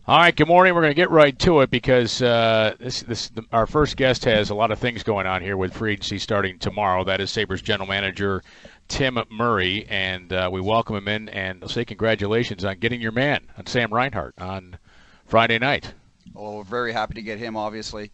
All right, good morning. We're going to get right to it because our first guest has a lot of things going on here with free agency starting tomorrow. That is Sabres general manager Tim Murray, and we welcome him in and say congratulations on getting your man, on Sam Reinhart, on Friday night. Oh, we're very happy to get him, obviously.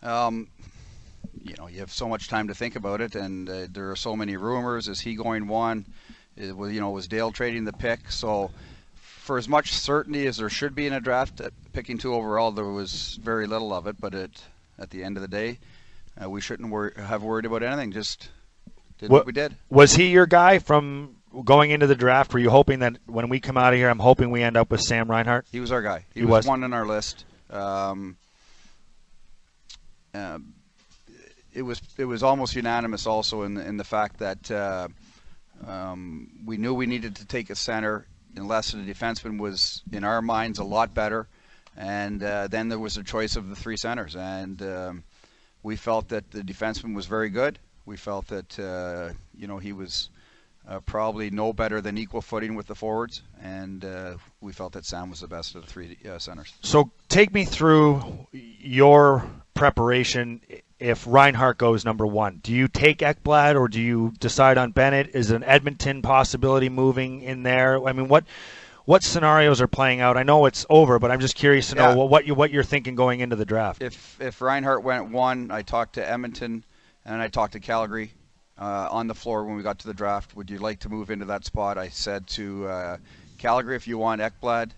You have so much time to think about it, and there are so many rumors. Is he going one? Was Dale trading the pick? So for as much certainty as there should be in a draft, picking 2 overall, there was very little of it. But at the end of the day, we shouldn't have worried about anything. Just did what we did. Was he your guy from going into the draft? Were you hoping that when we come out of here, I'm hoping we end up with Sam Reinhart? He was our guy. He was one on our list. It was almost unanimous also in the fact that we knew we needed to take a center unless the defenseman was, in our minds, a lot better. And then there was a choice of the 3 centers. And we felt that the defenseman was very good. We felt that, he was probably no better than equal footing with the forwards. And we felt that Sam was the best of the 3 centers. So take me through your preparation if Reinhart goes number 1. Do you take Ekblad or do you decide on Bennett? Is an Edmonton possibility moving in there? I mean, what scenarios are playing out? I know it's over, but I'm just curious to know what you're thinking going into the draft. If Reinhart went 1, I talked to Edmonton and I talked to Calgary on the floor when we got to the draft. Would you like to move into that spot? I said to Calgary, if you want Ekblad,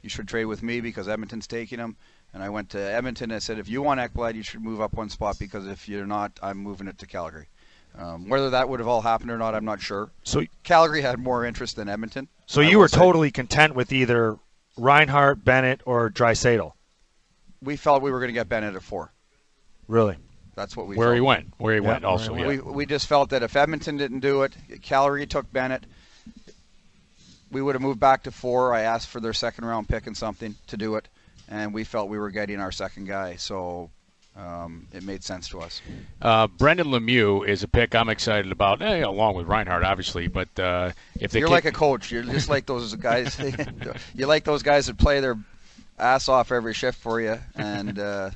you should trade with me because Edmonton's taking him. And I went to Edmonton and I said, if you want Ekblad, you should move up 1 spot because if you're not, I'm moving it to Calgary. Whether that would have all happened or not, I'm not sure. So Calgary had more interest than Edmonton. So you were totally content with either Reinhart, Bennett, or Draisaitl? We felt we were going to get Bennett at 4. Really? That's what we Where felt. he went also. We just felt that if Edmonton didn't do it, Calgary took Bennett, we would have moved back to 4. I asked for their 2nd-round pick and something to do it. And we felt we were getting our 2nd guy, so it made sense to us. Brendan Lemieux is a pick I'm excited about, along with Reinhart, obviously. But if you're like a coach, you're just like those guys. You like those guys that play their ass off every shift for you, and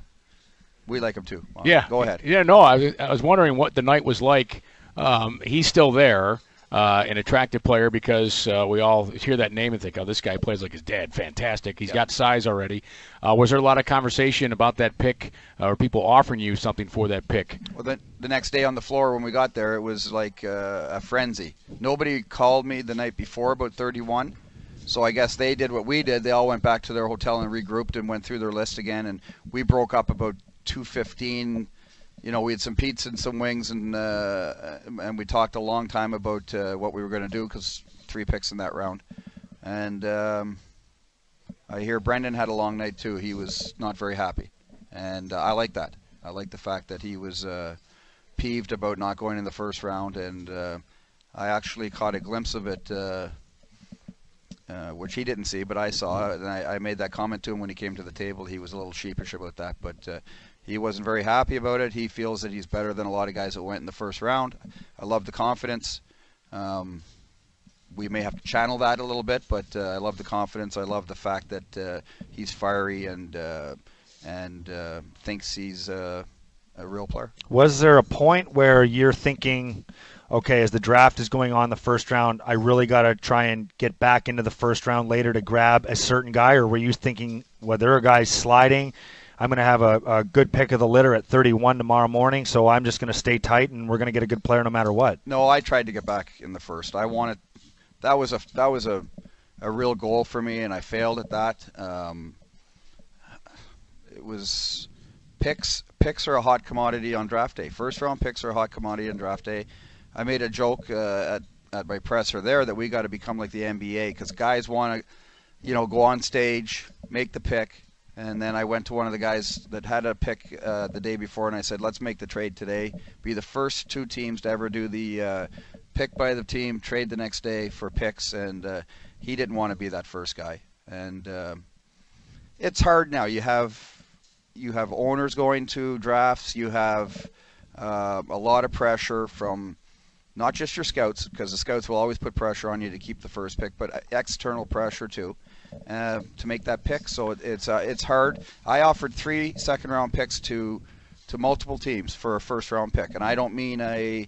we like them too. Well, yeah, go ahead. Yeah, no, I was wondering what the night was like. He's still there. An attractive player because we all hear that name and think, oh, this guy plays like his dad. Fantastic. He's got size already. Was there a lot of conversation about that pick or people offering you something for that pick? Well, the next day on the floor when we got there, it was like a frenzy. Nobody called me the night before about 31. So I guess they did what we did. They all went back to their hotel and regrouped and went through their list again. And we broke up about 2:15. We had some pizza and some wings, and we talked a long time about what we were going to do because 3 picks in that round. And I hear Brendan had a long night too. He was not very happy, and I like that. I like the fact that he was peeved about not going in the 1st round, and I actually caught a glimpse of it, which he didn't see, but I saw it, and I made that comment to him when he came to the table. He was a little sheepish about that, but he wasn't very happy about it. He feels that he's better than a lot of guys that went in the 1st round. I love the confidence. We may have to channel that a little bit, but I love the confidence. I love the fact that he's fiery and thinks he's a real player. Was there a point where you're thinking, okay, as the draft is going on the 1st round, I really got to try and get back into the 1st round later to grab a certain guy? Or were you thinking, well, there are guys sliding, I'm going to have a good pick of the litter at 31 tomorrow morning, so I'm just going to stay tight and we're going to get a good player no matter what? No, I tried to get back in the 1st. I wanted that was a real goal for me, and I failed at that. It was picks are a hot commodity on draft day. 1st-round picks are a hot commodity on draft day. I made a joke at my presser there that we got to become like the NBA because guys want to, go on stage, make the pick. And then I went to one of the guys that had a pick the day before, and I said, let's make the trade today. Be the first 2 teams to ever do the pick by the team, trade the next day for picks. And he didn't want to be that first guy. And it's hard now. You have owners going to drafts. You have a lot of pressure from not just your scouts, because the scouts will always put pressure on you to keep the first pick, but external pressure too. to make that pick. So it's hard. I offered 3 second-round picks to multiple teams for a first-round pick, and I don't mean a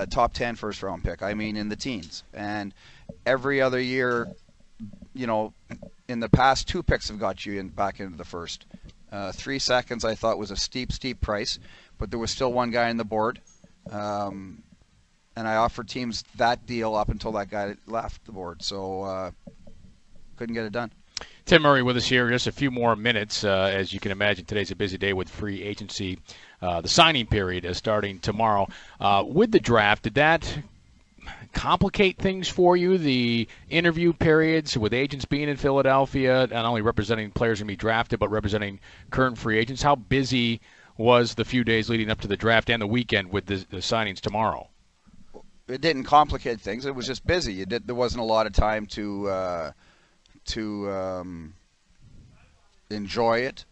top 10 first-round pick. I mean in the teens. And every other year, in the past, 2 picks have got you back into the first. 3 seconds I thought was a steep price, but there was still one guy on the board. And I offered teams that deal up until that guy left the board. So couldn't get it done. Tim Murray with us here. Just a few more minutes. As you can imagine, today's a busy day with free agency. The signing period is starting tomorrow. With the draft, did that complicate things for you, the interview periods with agents being in Philadelphia, not only representing players going to be drafted, but representing current free agents? How busy was the few days leading up to the draft and the weekend with the signings tomorrow? It didn't complicate things. It was just busy. There wasn't a lot of time to enjoy it,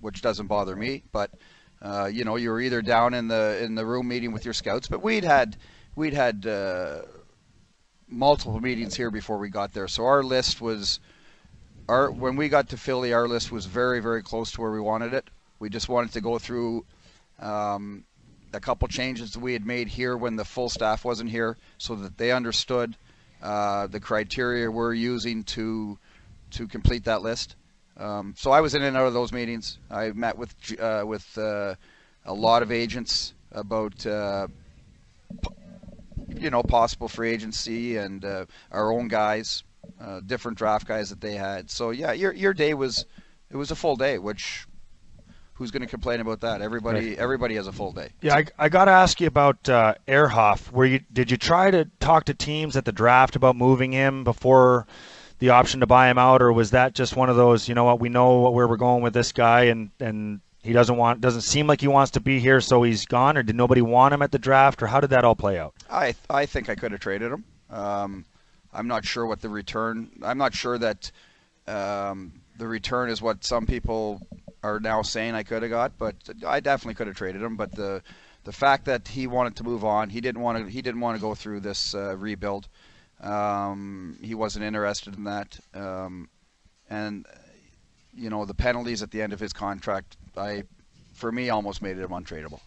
which doesn't bother me. But you were either down in the room meeting with your scouts. But we'd had multiple meetings here before we got there. So our list was when we got to Philly, our list was very, very close to where we wanted it. We just wanted to go through a couple changes that we had made here when the full staff wasn't here, so that they understood the criteria we're using to complete that list. So I was in and out of those meetings. I met with a lot of agents about possible free agency and our own guys, different draft guys that they had. So yeah, your day was a full day, which who's going to complain about that? Everybody has a full day. Yeah, I got to ask you about Ehrhoff. Did you try to talk to teams at the draft about moving him before the option to buy him out, or was that just one of those, we know where we're going with this guy, and he doesn't seem like he wants to be here, so he's gone, or did nobody want him at the draft, or how did that all play out? I think I could have traded him. I'm not sure what the return. I'm not sure that the return is what some people are now saying I could have got, but I definitely could have traded him. But the fact that he wanted to move on, he didn't want to go through this rebuild. He wasn't interested in that, and the penalties at the end of his contract, for me, almost made him untradeable.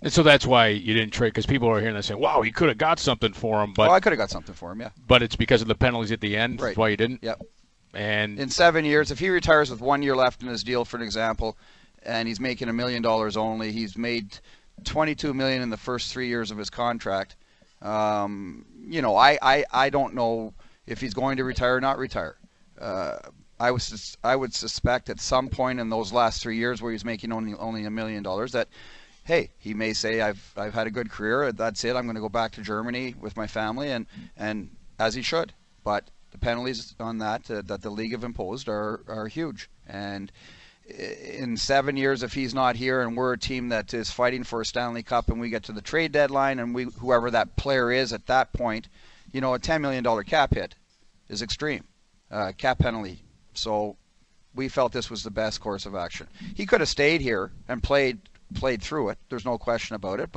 And so that's why you didn't trade, because people are hearing that saying, "Wow, he could have got something for him." But I could have got something for him, yeah. But it's because of the penalties at the end. Right. That's why you didn't. Yep. And in 7 years, if he retires with 1 year left in his deal, for an example, and he's making $1 million only, he's made $22 million in the first 3 years of his contract. I don't know if he's going to retire or not retire. I would suspect at some point in those last 3 years where he's making only $1 million that, hey, he may say I've had a good career. That's it. I'm going to go back to Germany with my family, and as he should. But the penalties on that the league have imposed are huge. And in 7 years, if he's not here and we're a team that is fighting for a Stanley Cup and we get to the trade deadline and whoever that player is at that point, a $10 million cap hit is extreme, cap penalty. So we felt this was the best course of action. He could have stayed here and played through it. There's no question about it.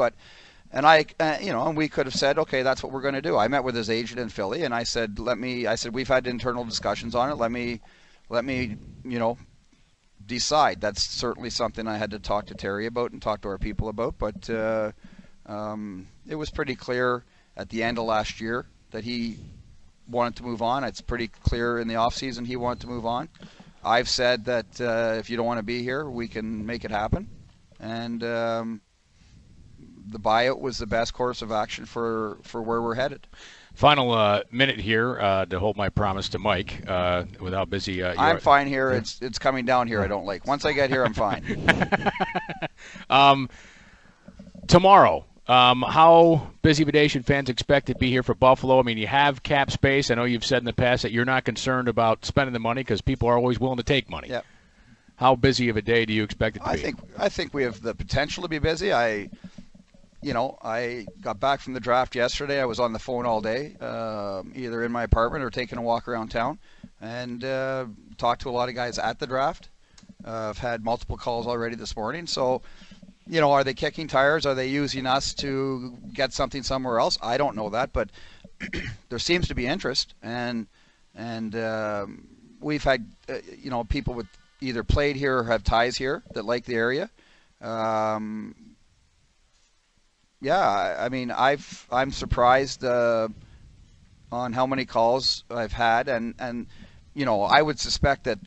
And we could have said, okay, that's what we're going to do. I met with his agent in Philly, and I said, we've had internal discussions on it. Let me, decide. That's certainly something I had to talk to Terry about and talk to our people about. But it was pretty clear at the end of last year that he wanted to move on. It's pretty clear in the off season he wanted to move on. I've said that if you don't want to be here, we can make it happen. And the buyout was the best course of action for where we're headed. Final minute here to hold my promise to Mike with how busy I'm fine here. It's coming down here I don't like. Once I get here, I'm fine. Tomorrow, how busy of a day should fans expect to be here for Buffalo? I mean, you have cap space. I know you've said in the past that you're not concerned about spending the money because people are always willing to take money. Yep. How busy of a day do you expect it to be? I think we have the potential to be busy. I got back from the draft yesterday. I was on the phone all day, either in my apartment or taking a walk around town, and talked to a lot of guys at the draft. I've had multiple calls already this morning. So, are they kicking tires? Are they using us to get something somewhere else? I don't know that, but there seems to be interest, and And we've had, people with either played here or have ties here that like the area. I'm surprised on how many calls I've had, and I would suspect that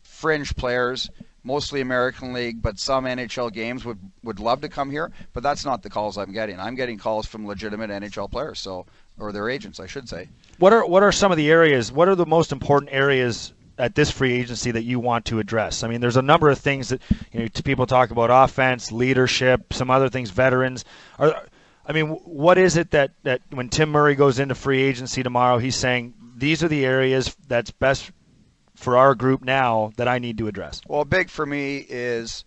fringe players, mostly American League, but some NHL games would love to come here, but that's not the calls I'm getting. I'm getting calls from legitimate NHL players, or their agents, I should say. What are some of the areas? What are the most important areas at this free agency that you want to address? I mean, there's a number of things that people talk about: offense, leadership, some other things, veterans. What is it that when Tim Murray goes into free agency tomorrow, he's saying these are the areas that's best for our group now that I need to address? Well, big for me is,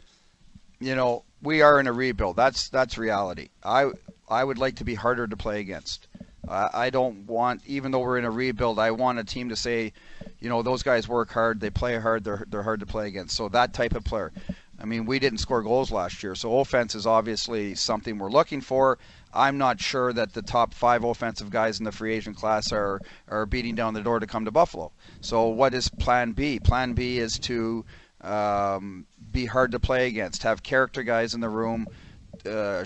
we are in a rebuild. That's reality. I would like to be harder to play against. I don't want, even though we're in a rebuild, I want a team to say, those guys work hard, they play hard, they're hard to play against. So that type of player. I mean, we didn't score goals last year, so offense is obviously something we're looking for. I'm not sure that the top 5 offensive guys in the free agent class are beating down the door to come to Buffalo. So what is Plan B? Plan B is to be hard to play against, have character guys in the room. We're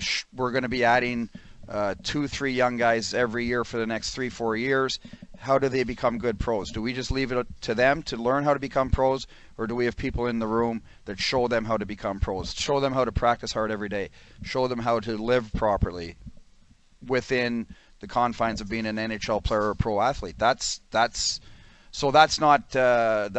going to be adding 2-3 young guys every year for the next 3-4 years. How do they become good pros? Do we just leave it to them to learn how to become pros, or do we have people in the room that show them how to become pros, show them how to practice hard every day, show them how to live properly within the confines of being an NHL player or pro athlete? That's not the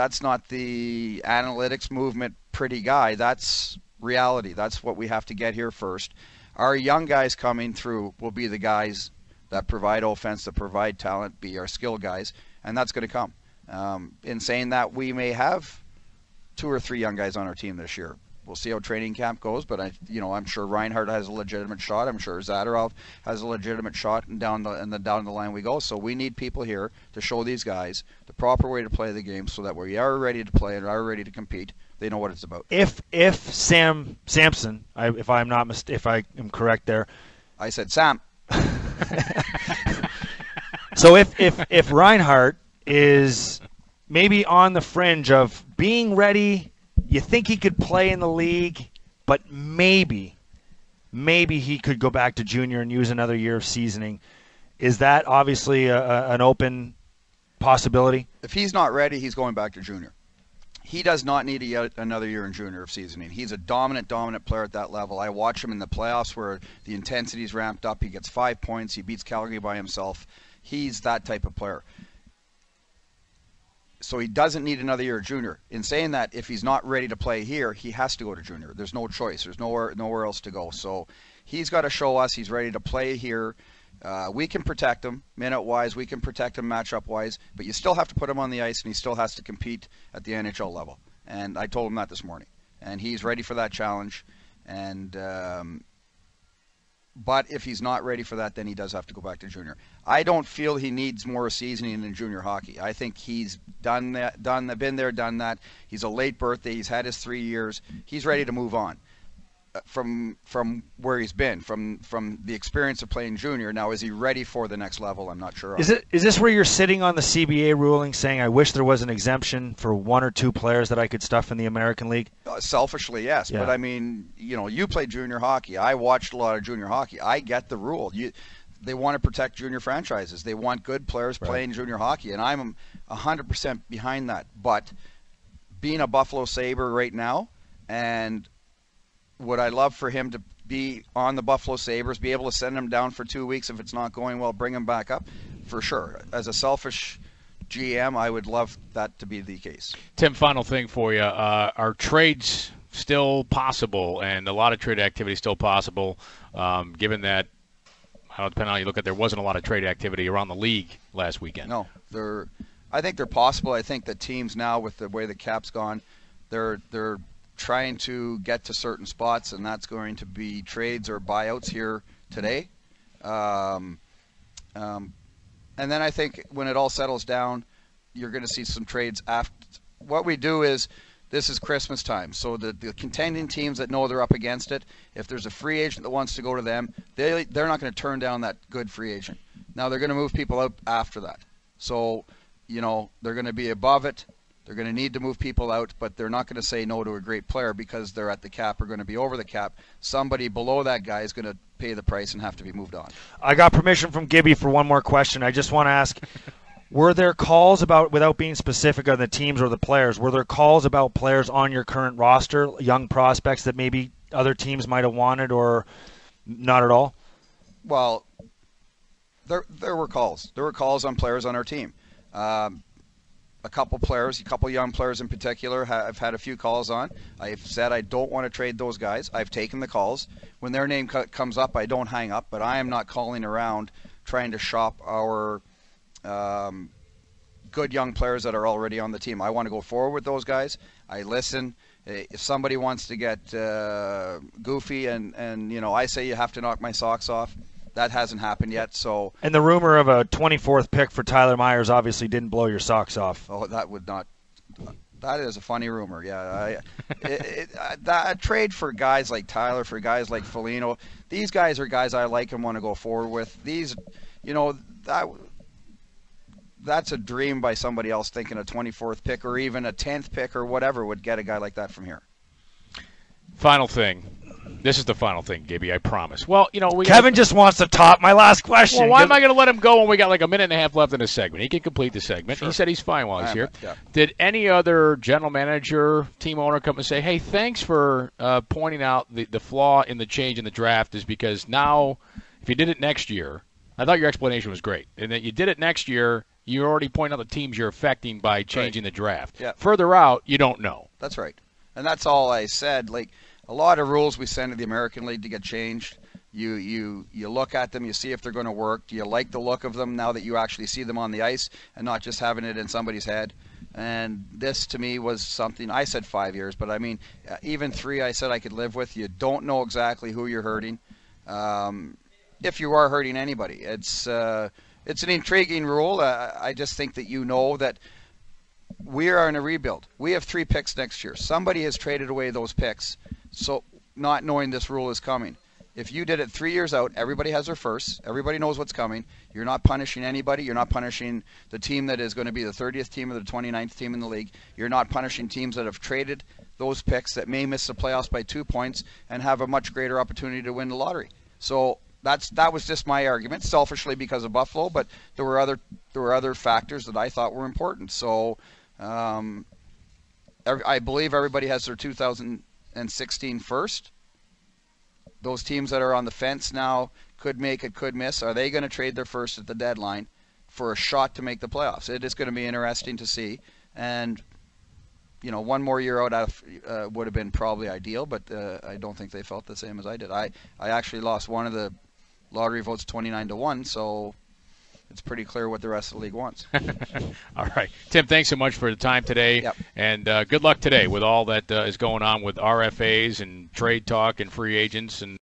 analytics movement pretty guy. That's reality. That's what we have to get here first. Our young guys coming through will be the guys that provide offense, that provide talent, be our skill guys, and that's going to come. In saying that, we may have 2 or 3 young guys on our team this year. We'll see how training camp goes, but I'm sure Reinhart has a legitimate shot. I'm sure Zadorov has a legitimate shot, and down the line we go. So we need people here to show these guys the proper way to play the game, so that we are ready to play and are ready to compete. They know what it's about. If Samson, if I am correct there, I said Sam. So if Reinhart is maybe on the fringe of being ready, you think he could play in the league, but maybe he could go back to junior and use another year of seasoning. Is that obviously an open possibility? If he's not ready, he's going back to junior. He does not need another year in junior of seasoning. He's a dominant player at that level. I watch him in the playoffs where the intensity's ramped up. He gets 5 points. He beats Calgary by himself. He's that type of player. So he doesn't need another year of junior. In saying that, if he's not ready to play here, he has to go to junior. There's no choice. There's nowhere else to go. So he's got to show us he's ready to play here. We can protect him minute-wise. We can protect him matchup-wise. But you still have to put him on the ice, and he still has to compete at the NHL level. And I told him that this morning. And he's ready for that challenge. And but if he's not ready for that, then he does have to go back to junior. I don't feel he needs more seasoning in junior hockey. I think he's been there, done that. He's a late birthday. He's had his 3 years. He's ready to move on from where he's been, from the experience of playing junior. Now, is he ready for the next level? I'm not sure. Is this where you're sitting on the CBA ruling saying, I wish there was an exemption for 1 or 2 players that I could stuff in the American League? Selfishly, yes. Yeah. But I mean, you play junior hockey. I watched a lot of junior hockey. I get the rule. They want to protect junior franchises. They want good players playing junior hockey, and I'm 100% behind that. But being a Buffalo Sabre right now, and would I love for him to be on the Buffalo Sabres, be able to send him down for 2 weeks if it's not going well, bring him back up? For sure. As a selfish GM, I would love that to be the case. Tim, final thing for you. Are trades still possible, and a lot of trade activity still possible, given that, depending on how you look at it, there wasn't a lot of trade activity around the league last weekend? No. I think they're possible. I think that teams now, with the way the cap's gone, they're trying to get to certain spots, and that's going to be trades or buyouts here today. And then I think when it all settles down, you're going to see some trades after. What we do is, this is Christmas time, so the contending teams that know they're up against it, if there's a free agent that wants to go to them, they're not going to turn down that good free agent. Now they're going to move people out after that. So, they're going to be above it. They're going to need to move people out, but they're not going to say no to a great player because they're at the cap or going to be over the cap. Somebody below that guy is going to pay the price and have to be moved on. I got permission from Gibby for one more question. I just want to ask, were there calls about, without being specific on the teams or the players, were there calls about players on your current roster, young prospects that maybe other teams might have wanted or not at all? Well, there were calls. There were calls on players on our team. A couple young players in particular, I've had a few calls on. I've said I don't want to trade those guys. I've taken the calls. When their name comes up, I don't hang up, but I am not calling around trying to shop our good young players that are already on the team. I want to go forward with those guys. I listen. If somebody wants to get goofy and I say you have to knock my socks off, that hasn't happened yet. So. And the rumor of a 24th pick for Tyler Myers obviously didn't blow your socks off. Oh, that would not. That is a funny rumor. Yeah, a trade for guys like Tyler, for guys like Foligno. These guys are guys I like and want to go forward with. These, that's a dream by somebody else thinking a 24th pick or even a 10th pick or whatever would get a guy like that from here. Final thing. This is the final thing, Gibby, I promise. Well, Kevin just wants to top my last question. Well, why am I going to let him go when we got like a minute and a half left in the segment? He can complete the segment. Sure. He said he's fine while he's here. Yeah. Did any other general manager, team owner come and say, hey, thanks for pointing out the flaw in the change in the draft is because now if you did it next year, I thought your explanation was great, and that you did it next year, you already point out the teams you're affecting by changing the draft. Yeah. Further out, you don't know. That's right. And that's all I said. Like, a lot of rules we send to the American League to get changed. You look at them, you see if they're going to work. Do you like the look of them now that you actually see them on the ice and not just having it in somebody's head? And this, to me, was something, I said 5 years, but I mean, even 3 I said I could live with. You don't know exactly who you're hurting. If you are hurting anybody. It's an intriguing rule. I just think that that we are in a rebuild. We have 3 picks next year. Somebody has traded away those picks, so not knowing this rule is coming. If you did it 3 years out, everybody has their first. Everybody knows what's coming. You're not punishing anybody. You're not punishing the team that is going to be the 30th team or the 29th team in the league. You're not punishing teams that have traded those picks that may miss the playoffs by 2 points and have a much greater opportunity to win the lottery. So that was just my argument, selfishly because of Buffalo, but there were other factors that I thought were important. So I believe everybody has their 2016 first. Those teams that are on the fence now could make it, could miss. Are they going to trade their first at the deadline for a shot to make the playoffs? It is going to be interesting to see. And, one more year out would have been probably ideal, but I don't think they felt the same as I did. I actually lost one of the lottery votes 29-1, so it's pretty clear what the rest of the league wants. All right. Tim, thanks so much for the time today. Yep. And good luck today with all that is going on with RFAs and trade talk and free agents and